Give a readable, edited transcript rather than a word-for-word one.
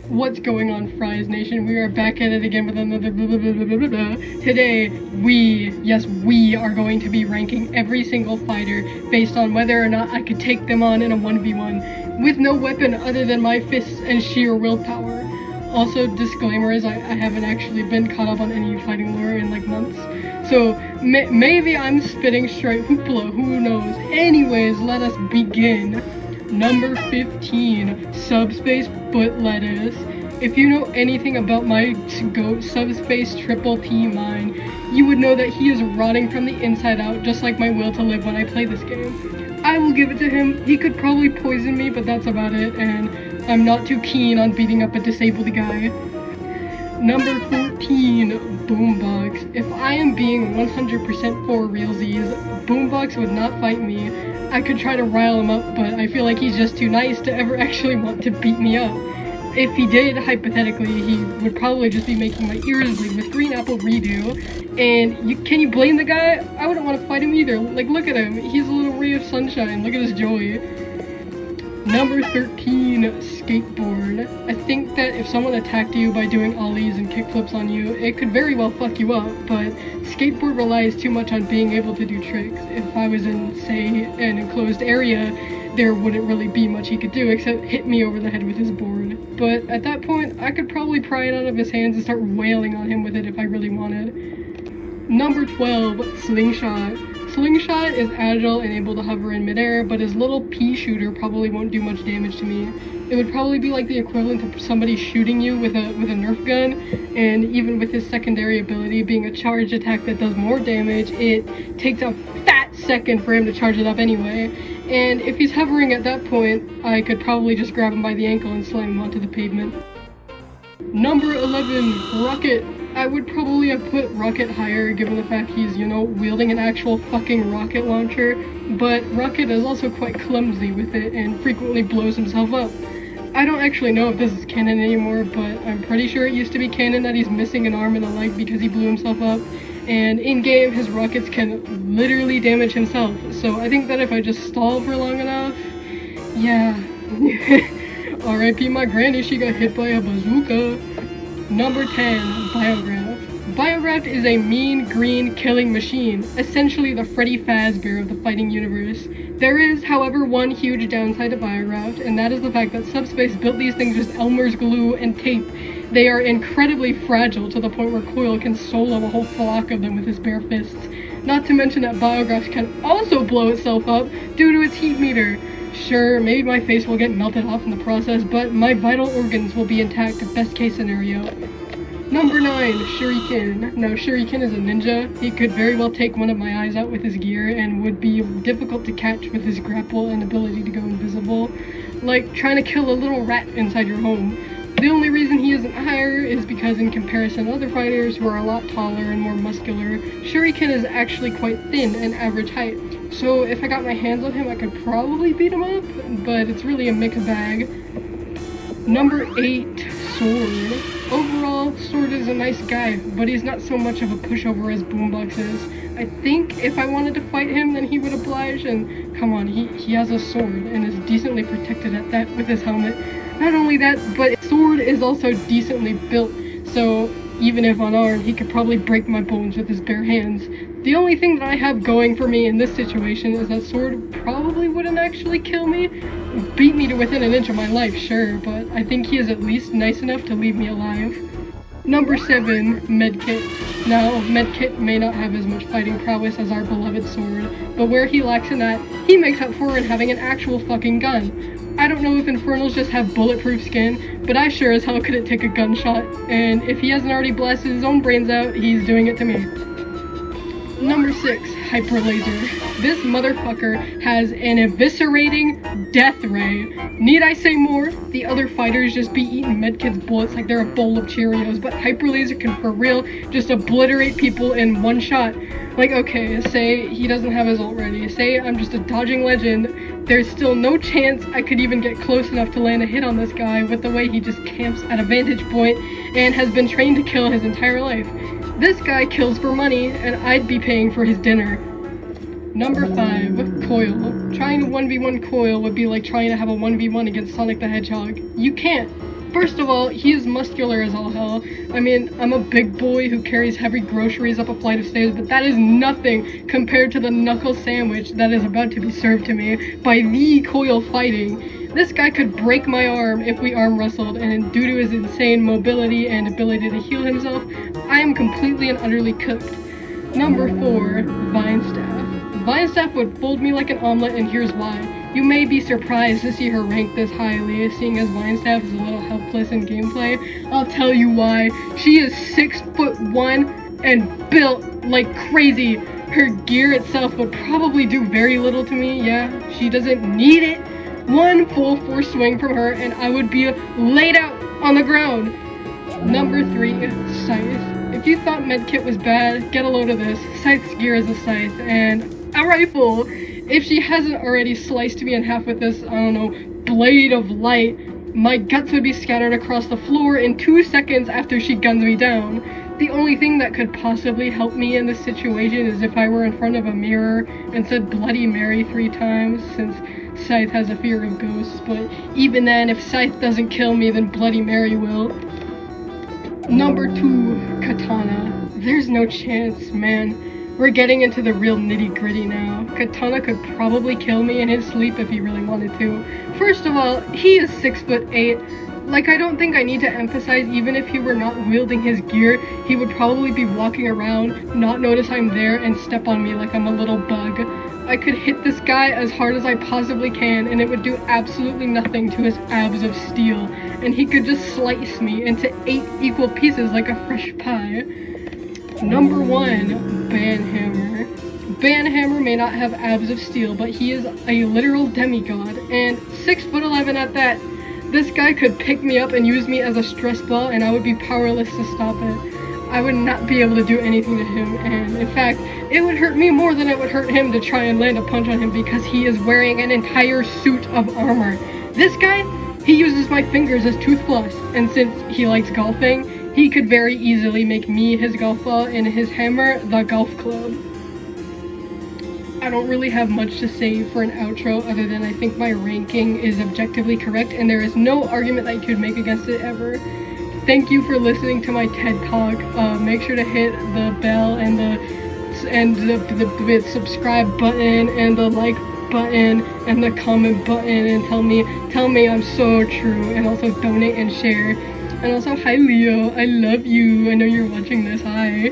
What's going on, Fries Nation? We are back at it again with another blah, blah, blah, blah, blah, blah. Today, we are going to be ranking every single fighter based on whether or not I could take them on in a 1v1 with no weapon other than my fists and sheer willpower. Also, disclaimer is I haven't actually been caught up on any fighting lore in like months. So, maybe I'm spitting straight hoopla, who knows. Anyways, let us begin. Number 15, Subspace Foot Lettuce. If you know anything about my GOAT Subspace Triple T mine, you would know that he is rotting from the inside out, just like my will to live when I play this game. I will give it to him. He could probably poison me, but that's about it, and I'm not too keen on beating up a disabled guy. Number 14, Boombox. If I am being 100% for realsies, Boombox would not fight me. I could try to rile him up, but I feel like he's just too nice to ever actually want to beat me up. If he did, hypothetically, he would probably just be making my ears bleed with Green Apple Redo. And can you blame the guy? I wouldn't want to fight him either. Like, look at him. He's a little ray of sunshine. Look at his joy. Number 13, Skateboard. I think that if someone attacked you by doing ollies and kickflips on you, it could very well fuck you up, but Skateboard relies too much on being able to do tricks. If I was in, say, an enclosed area, there wouldn't really be much he could do except hit me over the head with his board. But at that point, I could probably pry it out of his hands and start wailing on him with it if I really wanted. Number 12, Slingshot. Slingshot is agile and able to hover in midair, but his little pea shooter probably won't do much damage to me. It would probably be like the equivalent of somebody shooting you with a Nerf gun, and even with his secondary ability being a charged attack that does more damage, it takes a fat second for him to charge it up anyway. And if he's hovering at that point, I could probably just grab him by the ankle and slam him onto the pavement. Number 11, Rocket. I would probably have put Rocket higher given the fact he's, wielding an actual fucking rocket launcher, but Rocket is also quite clumsy with it and frequently blows himself up. I don't actually know if this is canon anymore, but I'm pretty sure it used to be canon that he's missing an arm and a leg because he blew himself up, and in-game his rockets can literally damage himself, so I think that if I just stall for long enough, yeah. R.I.P. my granny, she got hit by a bazooka. Number 10, Biograph. Biograph is a mean, green, killing machine, essentially the Freddy Fazbear of the fighting universe. There is, however, one huge downside to Biograph, and that is the fact that Subspace built these things with Elmer's glue and tape. They are incredibly fragile to the point where Coil can solo a whole flock of them with his bare fists. Not to mention that Biograph can also blow itself up due to its heat meter. Sure, maybe my face will get melted off in the process, but my vital organs will be intact, best case scenario. Number 9, Shuriken. Now, Shuriken is a ninja. He could very well take one of my eyes out with his gear and would be difficult to catch with his grapple and ability to go invisible. Like trying to kill a little rat inside your home. The only reason he isn't higher is because in comparison to other fighters who are a lot taller and more muscular, Shuriken is actually quite thin and average height. So if I got my hands on him, I could probably beat him up, but it's really a mixed bag. Number 8, Sword. Overall, Sword is a nice guy, but he's not so much of a pushover as Boombox is. I think if I wanted to fight him, then he would oblige, and come on, he has a sword and is decently protected at that with his helmet. Not only that, but Sword is also decently built, so even if unarmed, he could probably break my bones with his bare hands. The only thing that I have going for me in this situation is that Sword probably wouldn't actually kill me. Beat me to within an inch of my life, sure, but I think he is at least nice enough to leave me alive. Number 7, Medkit. Now, Medkit may not have as much fighting prowess as our beloved Sword, but where he lacks in that, he makes up for in having an actual fucking gun. I don't know if Infernals just have bulletproof skin, but I sure as hell couldn't take a gunshot, and if he hasn't already blasted his own brains out, he's doing it to me. Number 6, Hyper Laser. This motherfucker has an eviscerating death ray. Need I say more? The other fighters just be eating Medkit's bullets like they're a bowl of Cheerios, but Hyper Laser can for real just obliterate people in one shot. Like, okay, say he doesn't have his ult ready, say I'm just a dodging legend, there's still no chance I could even get close enough to land a hit on this guy with the way he just camps at a vantage point and has been trained to kill his entire life. This guy kills for money, and I'd be paying for his dinner. Number 5, Coil. Trying to 1v1 Coil would be like trying to have a 1v1 against Sonic the Hedgehog. You can't. First of all, he is muscular as all hell. I mean, I'm a big boy who carries heavy groceries up a flight of stairs, but that is nothing compared to the knuckle sandwich that is about to be served to me by the Coil Phighting. This guy could break my arm if we arm wrestled, and due to his insane mobility and ability to heal himself, I am completely and utterly cooked. Number 4, Vinestaff. Vinestaff would fold me like an omelet, and here's why. You may be surprised to see her ranked this highly, seeing as Vinestaff is a little helpless in gameplay. I'll tell you why. She is 6'1" and built like crazy. Her gear itself would probably do very little to me. Yeah, she doesn't need it. One full force swing from her and I would be laid out on the ground. Number 3, Scythe. If you thought Medkit was bad, get a load of this. Scythe's gear is a scythe and a rifle. If she hasn't already sliced me in half with this, I don't know, blade of light, my guts would be scattered across the floor in 2 seconds after she guns me down. The only thing that could possibly help me in this situation is if I were in front of a mirror and said Bloody Mary 3 times, since Scythe has a fear of ghosts, but even then, if Scythe doesn't kill me, then Bloody Mary will. Number 2, Katana. There's no chance, man. We're getting into the real nitty-gritty now. Katana could probably kill me in his sleep if he really wanted to. First of all, he is 6'8". Like, I don't think I need to emphasize, even if he were not wielding his gear, he would probably be walking around, not notice I'm there, and step on me like I'm a little bug. I could hit this guy as hard as I possibly can, and it would do absolutely nothing to his abs of steel, and he could just slice me into 8 equal pieces like a fresh pie. Number 1, Banhammer. Banhammer may not have abs of steel, but he is a literal demigod, and 6'11" at that. This guy could pick me up and use me as a stress ball, and I would be powerless to stop it. I would not be able to do anything to him, and in fact, it would hurt me more than it would hurt him to try and land a punch on him because he is wearing an entire suit of armor. This guy, he uses my fingers as tooth floss, and since he likes golfing, he could very easily make me his golf ball and his hammer the golf club. I don't really have much to say for an outro other than I think my ranking is objectively correct and there is no argument that you could make against it ever. Thank you for listening to my TED Talk. Make sure to hit the bell and the subscribe button and the like button and the comment button and tell me I'm so true, and also donate and share. And also, hi Leo, I love you. I know you're watching this. Hi.